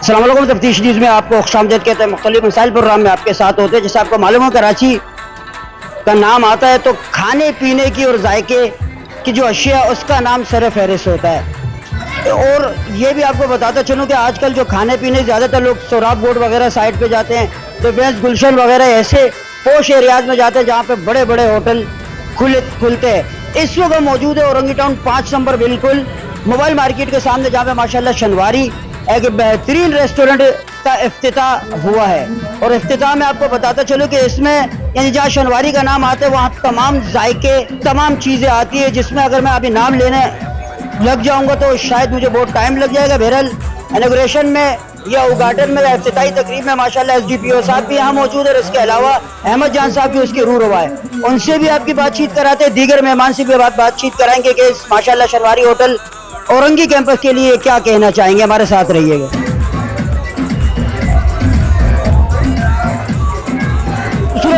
अस्सलाम वालेकुम। तफ्तीश न्यूज़ में आपको खुशामदीद कहते हैं। मुख्तलिफ मसाइल प्रोग्राम में आपके साथ होते हैं। जैसे आपको मालूम हो कराची का नाम आता है तो खाने पीने की और जायके की जो अशिया उसका नाम सर फहरिस्त होता है। और ये भी आपको बताता चलूँ कि आजकल जो खाने पीने ज़्यादातर लोग सोराब बोर्ड वगैरह साइड पे जाते हैं, डिफेंस गुलशन वगैरह ऐसे पोश एरियाज में जाते हैं जहाँ पे बड़े बड़े होटल खुलते हैं। इस वक्त मौजूद है औरंगी टाउन 5 नंबर बिल्कुल मोबाइल मार्केट के सामने, जहाँ पे माशाल्लाह शनवारी एक बेहतरीन रेस्टोरेंट का इफ्तिताह हुआ है। और इफ्तिताह में आपको बताता चलूँ कि इसमें यानी जहाँ शनवारी का नाम आता है वहाँ तमाम जायके तमाम चीज़ें आती है, जिसमें अगर मैं अभी नाम लेने लग जाऊँगा तो शायद मुझे बहुत टाइम लग जाएगा। बहरहाल इनॉग्रेशन में या उद्घाटन में इफ्तिताही तकरीब में माशाल्लाह SDPO साहब भी यहाँ मौजूद है और इसके अलावा अहमद जान साहब भी उसकी रूह रवा है, उनसे भी आपकी बातचीत कराते हैं। दीगर मेहमान से भी बातचीत कराएंगे कि इस माशाल्लाह शनवारी होटल औरंगी कैंपस के लिए क्या कहना चाहेंगे। हमारे साथ रहिएगा।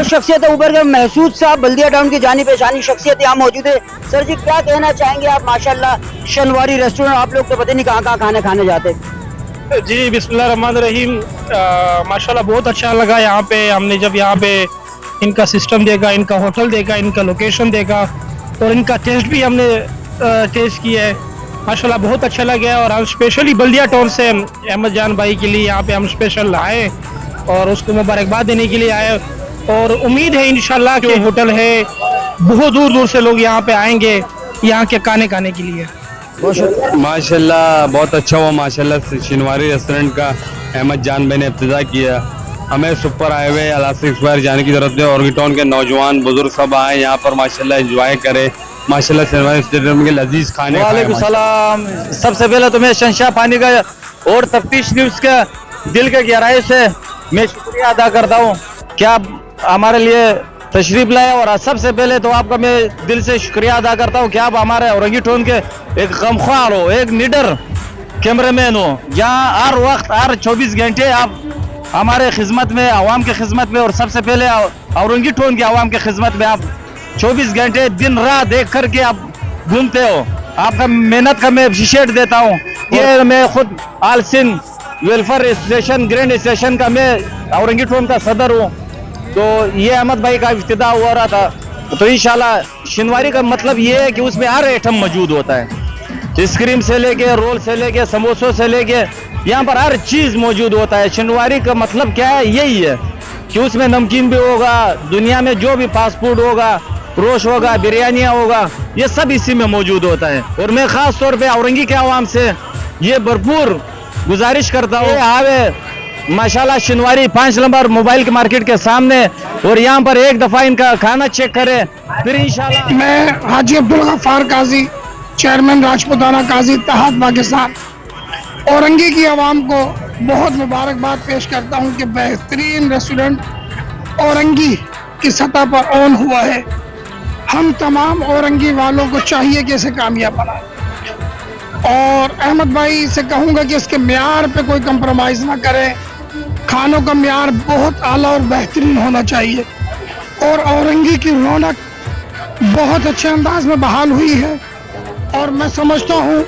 शख्सियत ऊपर के महसूद साहब बल्दिया टाउन की जानी पहचानी शख्सियत यहाँ मौजूद है। सर जी क्या कहना चाहेंगे आप? माशाल्लाह शनवारी रेस्टोरेंट, आप लोग तो पता नहीं कहाँ कहाँ खाने जाते। जी बिस्मिल्लाहिर्रहमानिर्रहीम। माशाल्लाह बहुत अच्छा लगा यहाँ पे। हमने जब यहाँ पे इनका सिस्टम देखा, इनका होटल देखा, इनका लोकेशन देखा और इनका टेस्ट भी हमने टेस्ट किया है, माशाल्लाह बहुत अच्छा लगा। और हम स्पेशली बल्दिया टाउन से अहमद जान भाई के लिए यहाँ पे हम स्पेशल आए और उसको मुबारकबाद देने के लिए आए। और उम्मीद है इंशाल्लाह कि होटल है बहुत दूर दूर से लोग यहाँ पे आएंगे यहाँ के खाने के लिए। माशाल्लाह बहुत अच्छा हुआ। माशाल्लाह शनवारी रेस्टोरेंट का अहमद जान भाई ने इब्तिदा किया। हमें सुपर हाईवे अलास्टिक स्क्वायर जाने की जरूरत है। औरंगी टाउन के नौजवान बुजुर्ग सब आए यहाँ पर माशाल्लाह एंजॉय करें। माशाल्लाह शनवारी रेस्टोरेंट के लजीज खाने। वालेकुम सलाम। सबसे पहले तो मैं शहंशाह पानी का और तफ्तीश न्यूज़ का दिल के गहराई से मैं शुक्रिया अदा करता हूँ कि आप हमारे लिए तशरीफ लाए। और सबसे पहले तो आपका मैं दिल से शुक्रिया अदा करता हूँ कि आप हमारे औरंगी टाउन के एक गमख्वार हो, एक निडर कैमरामैन हो, जहाँ हर वक्त हर 24 घंटे आप हमारे खिदमत में, आवाम की खिदमत में और सबसे पहले औरंगी टाउन की आवाम की खिदमत में आप 24 घंटे दिन रात देख करके आप घूमते हो। आपका मेहनत का मैं अप्रिशिएट देता हूँ। ये मैं खुद all Sindh welfare association grand association का मैं औरंगी टाउन का सदर हूँ। तो ये अहमद भाई का इफ्तिताह हुआ रहा था, तो इंशाल्लाह शनवारी का मतलब ये है कि उसमें हर आइटम मौजूद होता है। आइसक्रीम से लेके रोल से लेके समोसों से लेके यहाँ पर हर चीज़ मौजूद होता है। शनवारी का मतलब क्या है? यही है कि उसमें नमकीन भी होगा, दुनिया में जो भी फास्ट फूड होगा, रोश होगा, बिरयानियाँ होगा, ये सब इसी में मौजूद होता है। और मैं ख़ास तौर पे औरंगी के आवाम से ये भरपूर गुजारिश करता हूँ, आवे माशाल्लाह शनवारी 5 नंबर मोबाइल के मार्केट के सामने और यहाँ पर एक दफ़ा इनका खाना चेक करें, फिर इंशाल्लाह। मैं हाजी अब्दुल गफ्फार काजी, चेयरमैन राजपुताना काजी इत्तेहाद पाकिस्तान, औरंगी की आवाम को बहुत मुबारकबाद पेश करता हूँ कि बेहतरीन रेस्टोरेंट औरंगी की सतह पर ऑन हुआ है। हम तमाम औरंगी वालों को चाहिए कि इसे कामयाब बनाएं। और अहमद भाई से कहूँगा कि इसके म्यार पे कोई कंप्रोमाइज़ ना करें। खानों का म्यार बहुत आला और बेहतरीन होना चाहिए। और औरंगी की रौनक बहुत अच्छे अंदाज में बहाल हुई है और मैं समझता हूँ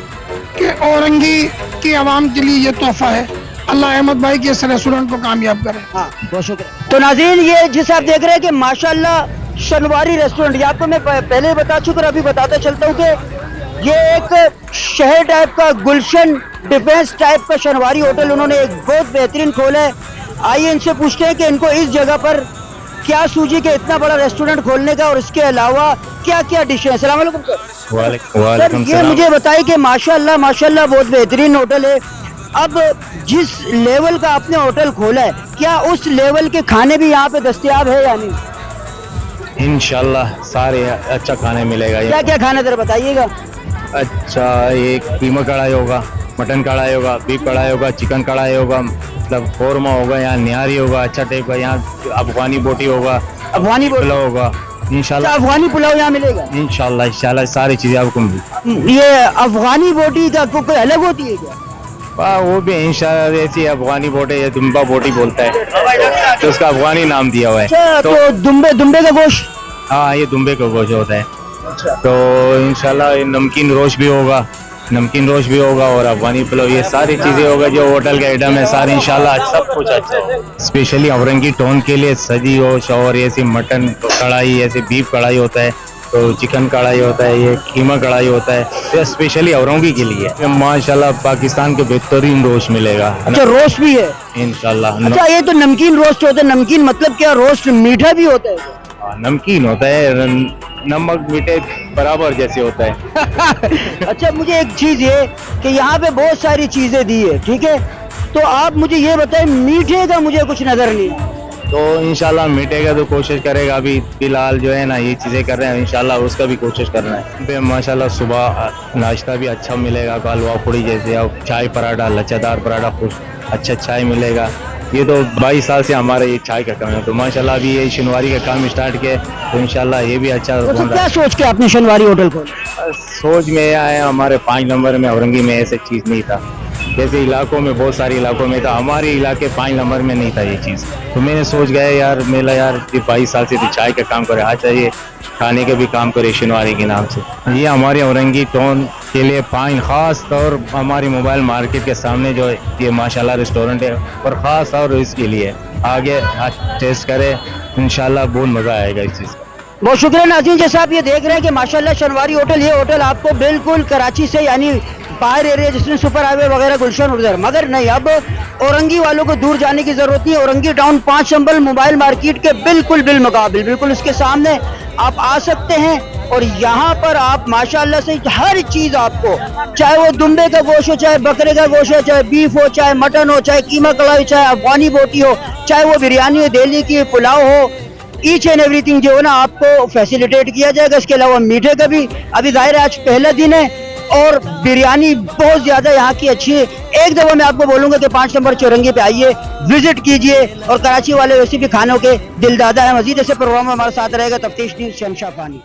कि औरंगी की आवाम के लिए ये तोहफा है। अल्लाह अहमद भाई के इस रेस्टोरेंट को कामयाब करे। हाँ, बहुत शुक्रिया। तो नाज़रीन, ये जिसे आप देख रहे हैं कि माशाल्लाह शनवारी रेस्टोरेंट, ये आपको मैं पहले बता चुका और अभी बताता चलता हूँ कि ये एक शहर टाइप का गुलशन डिफेंस टाइप का शनवारी होटल उन्होंने एक बहुत बेहतरीन खोला है। आइए इनसे पूछते हैं कि इनको इस जगह पर क्या सूझी कि इतना बड़ा रेस्टोरेंट खोलने का और इसके अलावा क्या क्या डिश है। अस्सलाम वालेकुम सर। वालेकुम सर, ये मुझे बताइए कि माशाल्लाह माशाल्लाह बहुत बेहतरीन होटल है। अब जिस लेवल का आपने होटल खोला है, क्या उस लेवल के खाने भी यहाँ पे दस्तयाब है या नहीं? इंशाल्लाह सारे अच्छा खाने मिलेगा। क्या क्या खाना जरा बताइएगा। अच्छा, एक कीमा कढ़ाई होगा, मटन कढ़ाई होगा, बीफ कढ़ाई होगा, चिकन कढ़ाई होगा, मतलब कौरमा होगा, यहाँ निहारी होगा अच्छा टाइप का, यहाँ अफगानी बोटी होगा, अफगानी पुलाव होगा इंशाल्लाह। अफगानी पुलाव यहाँ मिलेगा इंशाल्लाह इंशाल्लाह सारी चीजें आपको मिलेगी। ये अफगानी बोटी का कोई अलग होती है क्या? वो भी इंशाल्लाह ऐसी अफगानी बोटी है, दुम्बा बोटी बोलता है तो उसका अफगानी नाम दिया हुआ है। तो दुम्बे का गोश्त? हाँ, ये दुम्बे का गोश्त होता है। तो इंशाल्लाह नमकीन रोश भी होगा, नमकीन रोश भी होगा और अफगानी पुलाव, ये सारी चीज़ें होगा जो होटल का आइटम है सारे इंशाल्लाह सब कुछ अच्छा है। स्पेशली औरंगी टोन के लिए सजी होश और ऐसी मटन कढ़ाई, ऐसे बीफ कढ़ाई होता है, तो चिकन कढ़ाई होता है, ये कीमा कढ़ाई होता है, ये स्पेशली औरंगी के लिए। माशाल्लाह पाकिस्तान के बेहतरीन रोस्ट मिलेगा अच्छा, रोस्ट भी है इंशाल्लाह। अच्छा, ये तो नमकीन रोस्ट होता है। नमकीन मतलब क्या? रोस्ट मीठा भी होता है? नमकीन होता है, नमक मीठे बराबर जैसे होता है। अच्छा, मुझे एक चीज ये कि यहाँ पे बहुत सारी चीजें दी है, ठीक है, तो आप मुझे ये बताएं मीठे का मुझे कुछ नजर नहीं। तो इंशाल्लाह मीठे का तो कोशिश करेगा, अभी फिलहाल जो है ना ये चीज़ें कर रहे हैं, इंशाल्लाह उसका भी कोशिश करना है। पे माशाल्लाह सुबह नाश्ता भी अच्छा मिलेगा, हलवा पूड़ी जैसे, और चाय पराठा, लच्छेदार पराठा, कुछ अच्छा चाय मिलेगा। ये तो 22 साल से हमारा ये चाय का काम है, तो माशाल्लाह अभी ये शनिवारी का काम स्टार्ट किया, तो इंशाल्लाह ये भी अच्छा तो बन रहा क्या है। सोच के आपने शनिवारी होटल को? सोच में यह आया, हमारे 5 नंबर में औरंगी में ऐसा चीज़ नहीं था, जैसे इलाकों में बहुत सारे इलाकों में था, हमारे इलाके 5 नंबर में नहीं था ये चीज़। तो मैंने सोच गया यार मेला यार 22 साल से तो चाय का काम करे, आज चाहिए खाने का भी काम करे शनिवारी के नाम से। ये हमारे औरंगी टाउन के लिए पाइन खास तौर हमारी मोबाइल मार्केट के सामने जो ये माशाल्लाह रेस्टोरेंट है, और ख़ास तौर इसके लिए आगे टेस्ट करें, इंशाल्लाह बहुत मज़ा आएगा इस चीज़ का। बहुत शुक्रिया नाज़रीन, जैसा आप ये देख रहे हैं कि माशाल्लाह शनिवारी होटल, ये होटल आपको बिल्कुल कराची से यानी बाहर एरिया जिसमें सुपर हाईवे वगैरह गुलशन उधर, मगर नहीं, अब औरंगी वालों को दूर जाने की जरूरत नहीं है। Orangi town 5 number mobile market के बिल्कुल बिलमुकाबिल, बिल्कुल उसके सामने आप आ सकते हैं, और यहाँ पर आप माशाल्लाह से हर चीज़ आपको, चाहे वो दुम्बे का गोश्त हो, चाहे बकरे का गोश्त हो, चाहे बीफ हो, चाहे मटन हो, चाहे कीमा कढ़ाई, चाहे अफगानी बोटी हो, चाहे वो बिरयानी हो, दिल्ली की पुलाव हो, ईच एंड एवरीथिंग जो है ना आपको फैसिलिटेट किया जाएगा। इसके अलावा मीठे का भी, अभी जाहिर है आज पहला दिन है, और बिरयानी बहुत ज़्यादा यहाँ की अच्छी है। एक दफ़ा मैं आपको बोलूँगा कि 5 नंबर चौरंगी पे आइए, विजिट कीजिए, और कराची वाले वैसे भी खानों के दिलदादा हैं। मजीद ऐसे प्रोग्राम में हमारे साथ रहेगा तफ्तीश न्यूज़ शमशा पानी।